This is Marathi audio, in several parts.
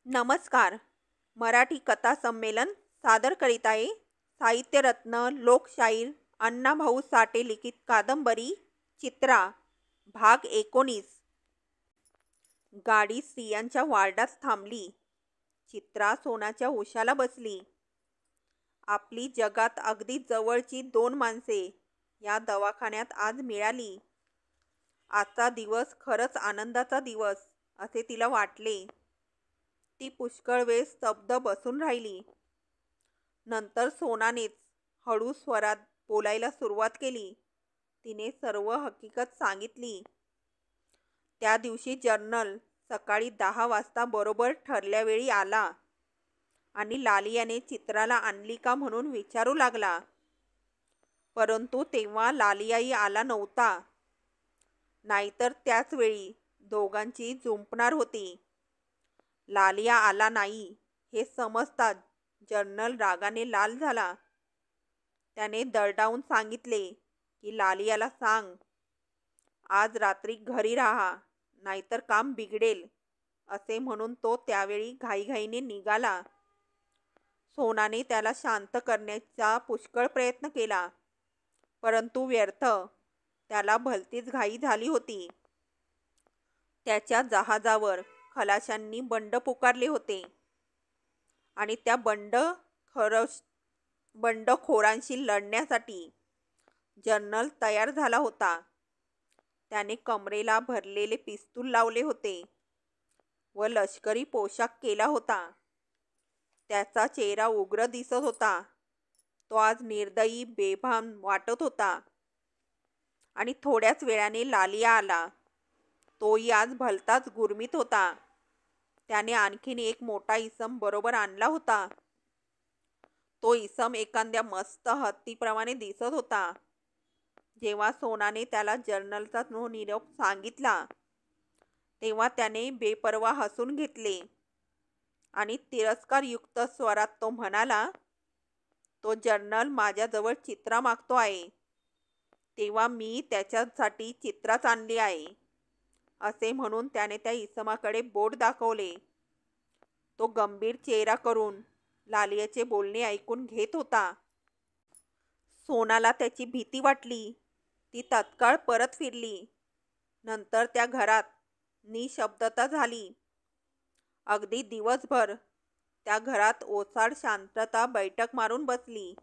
नमस्कार. मराठी कथा संमेलन सादर करीत आहे साहित्यरत्न लोकशाहीर अण्णाभाऊ साठे लिखित कादंबरी चित्रा भाग 19. गाडी स्त्रियांच्या वार्डात थांबली. चित्रा सोनाच्या उशाला बसली. आपली जगात अगदी जवळची दोन माणसे या दवाखान्यात आज मिळाली. आजचा दिवस खरंच आनंदाचा दिवस असे तिला वाटले. ती पुष्कळ वेळ स्तब्ध बसून राहिली. नंतर सोनानेच हळू स्वरात बोलायला सुरुवात केली. तिने सर्व हकीकत सांगितली. त्या दिवशी जर्नल सकाळी 10 वाजता बरोबर ठरल्या वेळी आला आणि लालियाने चित्राला आणली का म्हणून विचारू लागला. परंतु तेव्हा लालियाही आला नव्हता. नाहीतर त्याच वेळी दोघांची जुंपणार होती. लालिया आला नाही हे समजताच जर्नल रागाने लाल झाला. त्याने दरडावून सांगितले की लालियाला सांग, आज रात्री घरी राहा, नाहीतर काम बिघडेल. असे म्हणून तो त्यावेळी घाईघाईने निघाला. सोनाने त्याला शांत करण्याचा पुष्कळ प्रयत्न केला, परंतु व्यर्थ. त्याला भलतीच घाई झाली होती. त्याच्या जहाजावर खलाशांनी बंड पुकारले होते आणि त्या बंडखोरांशी लढण्यासाठी जर्नल तयार झाला होता. त्याने कमरेला भरलेले पिस्तूल लावले होते व लष्करी पोशाख केला होता. त्याचा चेहरा उग्र दिसत होता. तो आज निर्दयी बेभान वाटत होता. आणि थोड्याच वेळाने लालिया आला. तोही आज भलताच गुरमीत होता. त्याने आणखीन एक मोठा इसम बरोबर आणला होता. तो इसम एखाद्या मस्त हत्तीप्रमाणे दिसत होता. जेव्हा सोनाने त्याला जर्नलचा निरोप सांगितला तेव्हा त्याने बेपर्वा हसून घेतले आणि तिरस्कारयुक्त स्वरात तो म्हणाला, तो जर्नल माझ्याजवळ चित्रा मागतो आहे, तेव्हा मी त्याच्यासाठी चित्राच आणली आहे. असे म्हणून त्याने त्या इसमाकडे बोट दाखवले. तो गंभीर चेहरा करून लालियाचे बोलणे ऐकून घेत होता. सोनाला त्याची भीती वाटली. ती तत्काळ परत फिरली. नंतर त्या घरात निशब्दता झाली. अगदी दिवसभर त्या घरात ओसाड शांतता बैठक मारून बसली.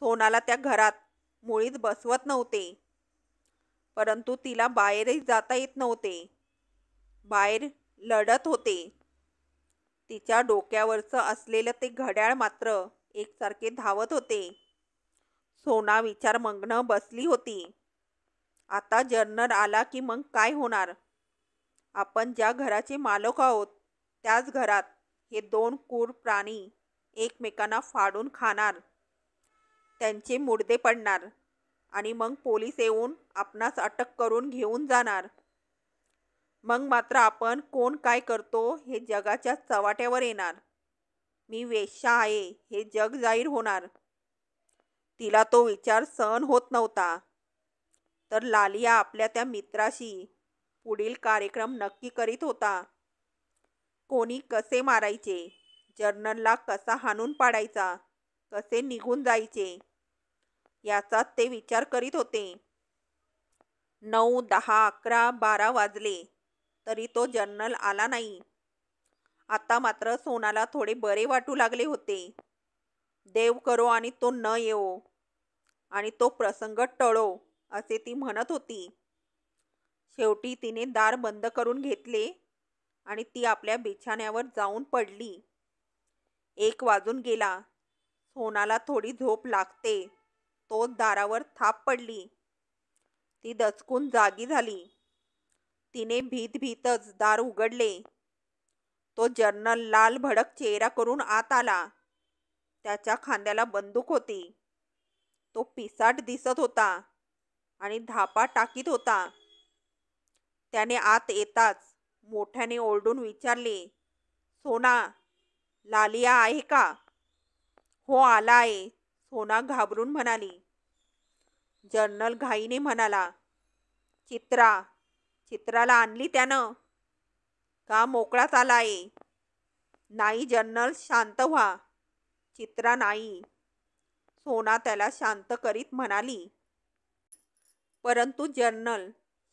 सोनाला त्या घरात मुळीच बसवत नव्हते, परंतु तिला बाहेरही जाता येत नव्हते. बाहेर लढत होते. तिच्या डोक्यावरचं असलेलं ते घड्याळ मात्र एकसारखे धावत होते. सोना विचारमग्न बसली होती. आता जर्नल आला की मग काय होणार? आपण ज्या घराचे मालक आहोत त्याच घरात हे दोन क्रूर प्राणी एकमेकांना फाडून खाणार, त्यांचे मुर्दे पडणार आणि मग पोलीस येऊन आपणास अटक करून घेऊन जाणार. मग मात्र आपण कोण काय करतो हे जगाच्या चव्हाट्यावर येणार. मी वेश्या आहे हे जग जाहीर होणार. तिला तो विचार सहन होत नव्हता. तर लालिया आपल्या त्या मित्राशी पुढील कार्यक्रम नक्की करीत होता. कोणी कसे मारायचे, जर्नलला कसा हाणून पाडायचा, कसे निघून जायचे याचाच ते विचार करीत होते. 9, 10, 11, 12 वाजले तरी तो जर्नल आला नाही. आता मात्र सोनाला थोडे बरे वाटू लागले होते. देव करो आणि तो न येवो आणि तो प्रसंग टळो असे ती म्हणत होती. शेवटी तिने दार बंद करून घेतले आणि ती आपल्या बिछाण्यावर जाऊन पडली. 1 वाजून गेला. सोनाला थोडी झोप लागते तोच दारावर थाप पडली. ती दचकून जागी झाली. तिने भीतच दार उघडले. तो जर्नल लाल भडक चेहरा करून आत आला. त्याच्या खांद्याला बंदूक होती. तो पिसाट दिसत होता आणि धापा टाकीत होता. त्याने आत येताच मोठ्याने ओरडून विचारले, सोना, लालिया आहे का? हो, आला आहे, सोना घाबरून म्हणाली. जर्नल घाईने म्हणाला, चित्राला आणली त्यानं का मोकळाच आला आहे? नाही जनरल, शांत व्हा. चित्रा नाही. सोना त्याला शांत करीत म्हणाली. परंतु जनरल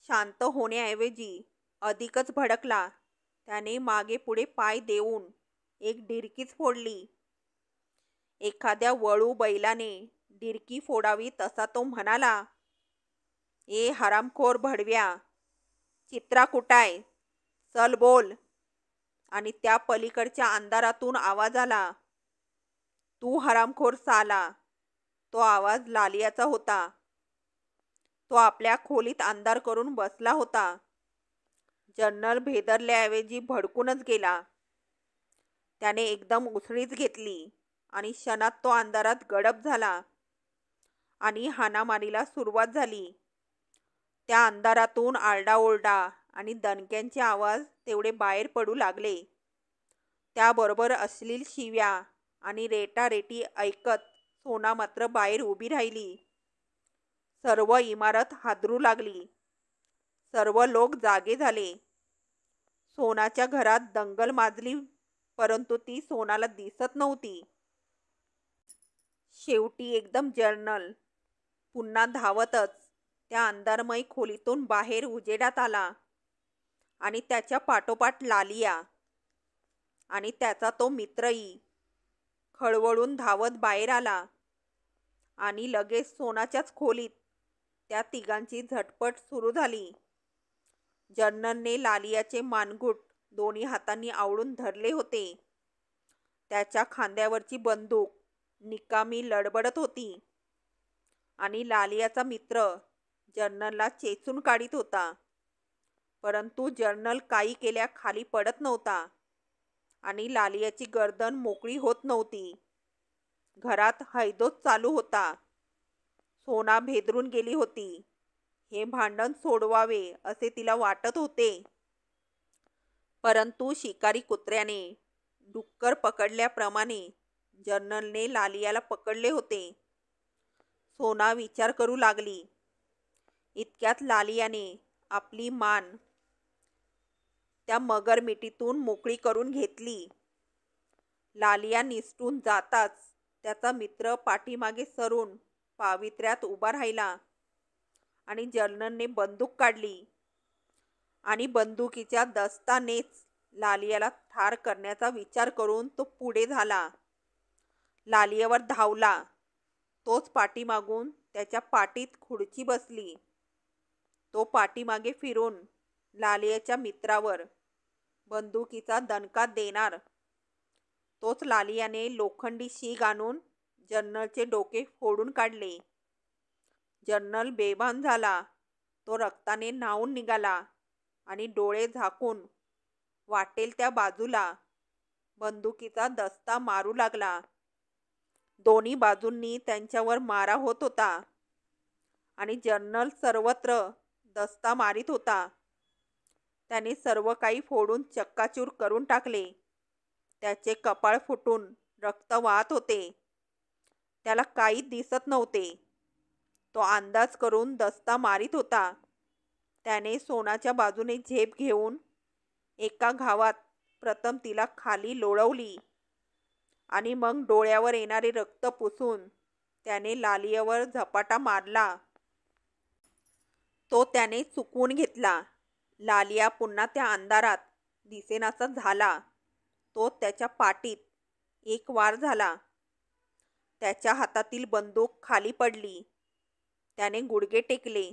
शांत होण्याऐवजी अधिकच भडकला. त्याने मागे पुढे पाय देऊन एक डिरकीच फोडली. एखाद्या वळू बैलाने डिरकी फोडावी तसा तो म्हणाला, ए हरामखोर भडव्या, चित्रा कुठाय? चल बोल. आणि त्या पलीकडच्या अंधारातून आवाज आला, तू हरामखोर साला. तो आवाज लालियाचा होता. तो आपल्या खोलीत अंधार करून बसला होता. जनरल भेदरल्याऐवजी भडकूनच गेला. त्याने एकदम उसळीच घेतली आणि क्षणात तो अंधारात गडप झाला आणि हाणामारीला सुरुवात झाली. त्या अंधारातून आरडाओरडा आणि दणक्यांचे आवाज तेवढे बाहेर पडू लागले. त्याबरोबर अश्लील शिव्या आणि रेटारेटी ऐकत सोना मात्र बाहेर उभी राहिली. सर्व इमारत हादरू लागली. सर्व लोक जागे झाले. सोनाच्या घरात दंगल माजली, परंतु ती सोनाला दिसत नव्हती. शेवटी एकदम जनरल पुन्हा धावतच त्या अंधारमय खोलीतून बाहेर उजेडात आला आणि त्याच्या पाठोपाठ लालिया आणि त्याचा तो मित्रही खळवळून धावत बाहेर आला. आणि लगेच सोनाच्याच खोलीत त्या तिघांची झटपट सुरू झाली. जनरलने लालियाचे मानगूट दोन्ही हातांनी आवळून धरले होते. त्याच्या खांद्यावरची बंदूक निकामी लडबडत होती आणि लालियाचा मित्र जनरलला चेचून काढीत होता. परंतु जनरल काही केल्या खाली पडत नव्हता आणि लालियाची गर्दन मोकळी होत नव्हती. घरात हैदोस चालू होता. सोना भेदरून गेली होती. हे भांडण सोडवावे असे तिला वाटत होते. परंतु शिकारी कुत्र्याने डुक्कर पकडल्याप्रमाणे जनरलने लालियाला पकडले होते. सोना विचार करू लागली. इतक्यात लालियाने आपली मान त्या मगर मिठीतून मोकळी करून घेतली. लालिया निसटून जाताच त्याचा मित्र पाठीमागे सरून पावित्र्यात उभा राहिला आणि जनरलने बंदूक काढली आणि बंदुकीच्या दस्तानेच लालियाला ठार करण्याचा विचार करून तो पुढे झाला. लालियावर धावला. तोच पाठीमागून त्याच्या पाठीत खुर्ची बसली. तो पाठीमागे फिरून लालियाच्या मित्रावर बंदुकीचा दणका देणार तोच लालियाने लोखंडी शीग आणून जनरलचे डोके फोडून काढले. जनरल बेभान झाला. तो रक्ताने न्हाऊन निघाला आणि डोळे झाकून वाटेल त्या बाजूला बंदुकीचा दस्ता मारू लागला. दोन्ही बाजूंनी त्यांच्यावर मारा होत होता आणि जनरल सर्वत्र दस्ता मारित होता. त्याने सर्व काही फोडून चक्काचूर करून टाकले. त्याचे कपाळ फुटून रक्त वाहत होते. त्याला काही दिसत नव्हते. तो अंदाज करून दस्ता मारित होता. त्याने सोनाच्या बाजूने झेप घेऊन एका घावात प्रथम तिला खाली लोळवली आणि मग डोळ्यावर येणारे रक्त पुसून त्याने लालियावर झपाटा मारला. तो त्याने चुकवून घेतला. लालिया पुन्हा त्या अंधारात दिसेनासा झाला. तो त्याच्या पाठीत एक वार झाला. त्याच्या हातातील बंदूक खाली पडली. त्याने गुडघे टेकले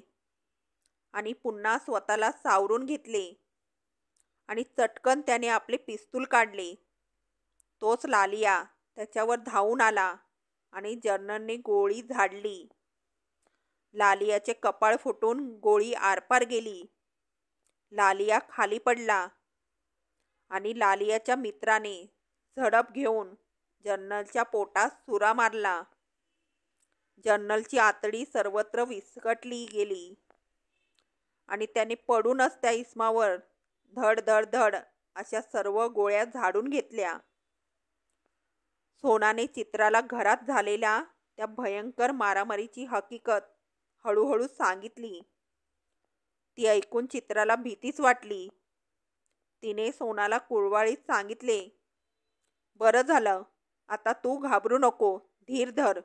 आणि पुन्हा स्वतःला सावरून घेतले आणि चटकन त्याने आपले पिस्तूल काढले. तोच लालिया त्याच्यावर धावून आला आणि जनरलने गोळी झाडली. लालियाचे कपाळ फुटून गोळी आरपार गेली. लालिया खाली पडला आणि लालियाच्या मित्राने झडप घेऊन जनरलच्या पोटात सुरा मारला. जनरलची आतडी सर्वत्र विस्कटली गेली आणि त्याने पडूनच त्या इसमावर धड धड धड अशा सर्व गोळ्या झाडून घेतल्या. सोनाने चित्राला घरात झालेल्या त्या भयंकर मारामारीची हकीकत हळूहळू सांगितली. ती ऐकून चित्राला भीतीच वाटली. तिने सोनाला कुळवाळीत सांगितले, बरं झालं. आता तू घाबरू नको. धीर धर.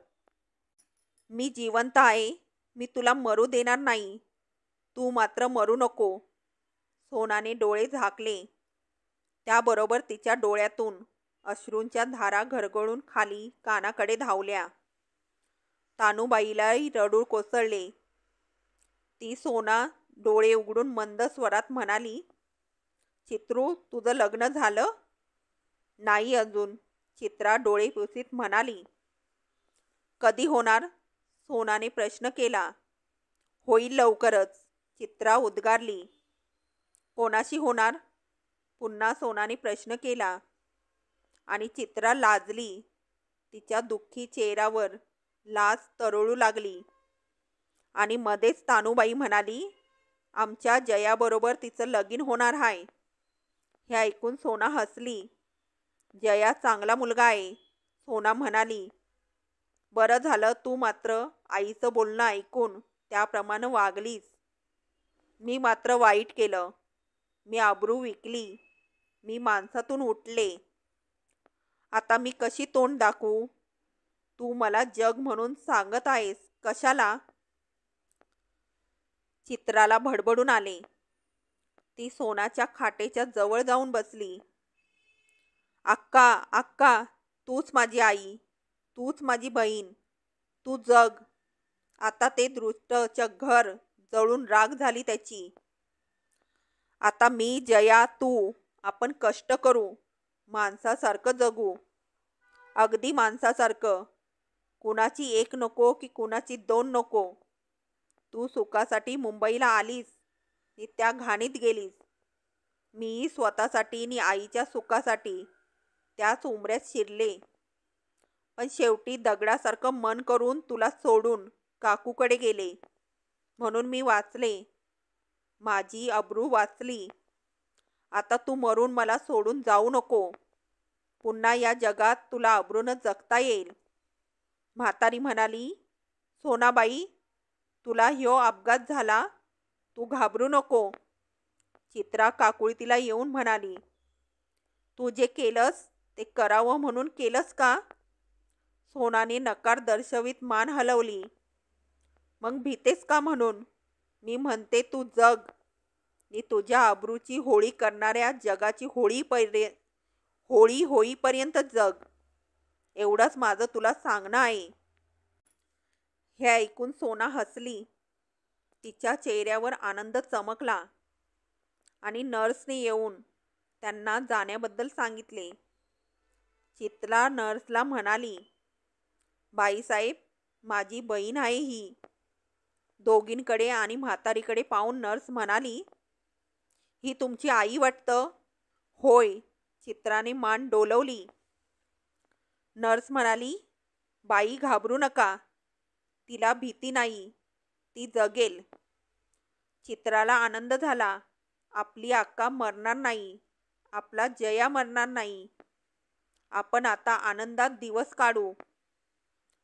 मी जिवंत आहे. मी तुला मरू देणार नाही. तू मात्र मरू नको. सोनाने डोळे झाकले. त्याबरोबर तिच्या डोळ्यातून अश्रूंच्या धारा घरघळून खाली कानाकडे धावल्या. तानूबाईलाही रडू कोसळले. ती सोना डोळे उघडून मंद स्वरात म्हणाली, चित्रू, तुझं लग्न झालं? नाही अजून. चित्रा डोळे पुसीत म्हणाली. कधी होणार? सोनाने प्रश्न केला. होईल लवकरच. चित्रा उद्गारली. कोणाशी होणार? पुन्हा सोनाने प्रश्न केला. आणि चित्रा लाजली. तिच्या दुःखी चेहऱ्यावर लाज तरळू लागली. आणि मध्येच तानूबाई म्हणाली, आमच्या जयाबरोबर तिचं लगीन होणार आहे. हे ऐकून सोना हसली. जया चांगला मुलगा आहे. सोना म्हणाली. बरं झालं तू मात्र आईचं बोलणं ऐकून त्याप्रमाणे वागलीस. मी मात्र वाईट केलं. मी आबरू विकली. मी माणसातून उठले. आता मी कशी तोंड दाखवू? तू मला जग म्हणून सांगत आहेस कशाला? चित्राला भडबडून आले. ती सोनाच्या खाटेच्या जवळ जाऊन बसली. अक्का, अक्का, तूच माझी आई. तूच माझी बहीण. तू जग. आता ते दृष्ट घर जळून राख झाली त्याची. आता मी, जया, तू आपण कष्ट करू. माणसासारखं जगू. अगदी माणसासारखं. कुणाची एक नको की कुणाची दोन नको. तू सुखासाठी मुंबईला आलीस नि त्या घाणीत गेलीस. मी स्वतःसाठी नि आईच्या सुखासाठी त्याच उमऱ्यात शिरले. पण शेवटी दगडासारखं मन करून तुला सोडून काकूकडे गेले. म्हणून मी वाचले. माझी अब्रू वाचली. आता तू मरून मला सोडून जाऊ नको. पुन्हा या जगात तुला अब्रूनं जगता येईल. म्हातारी म्हणाली. सोनाबाई, तुला ह्यो अपघात झाला. तू घाबरू नको. चित्रा काकुळतीला येऊन म्हणाली. तू जे केलंस ते करावं म्हणून केलंस का? सोनाने नकार दर्शवित मान हलवली. मग भीतेस का म्हणून? मी म्हणते तू जग. नि तुझ्या अब्रूची होळी करणाऱ्या जगाची होळी होईपर्यंत जग. एवढंच माझं तुला सांगणं आहे. हे ऐकून सोना हसली. तिच्या चेहऱ्यावर आनंद चमकला. आणि नर्सने येऊन त्यांना जाण्याबद्दल सांगितले. चित्रा नर्सला म्हणाली, बाईसाहेब, माझी बहीण आहे ही. दोघींकडे आणि म्हातारीकडे पाहून नर्स म्हणाली, ही तुमची आई वाटतं? होय. चित्राने मान डोलवली. नर्स म्हणाली, बाई घाबरू नका. तिला भीती नाही. ती जगेल. चित्राला आनंद झाला. आपली अक्का मरणार नाही. आपला जया मरणार नाही. आपण आता आनंदात दिवस काढू.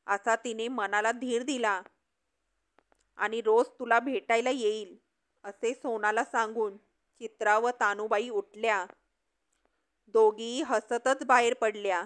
असा तिने मनाला धीर दिला. आणि रोज तुला भेटायला येईल असे सोनाला सांगून चित्रा व तानूबाई उठल्या. दोघी हसतच बाहेर पडल्या.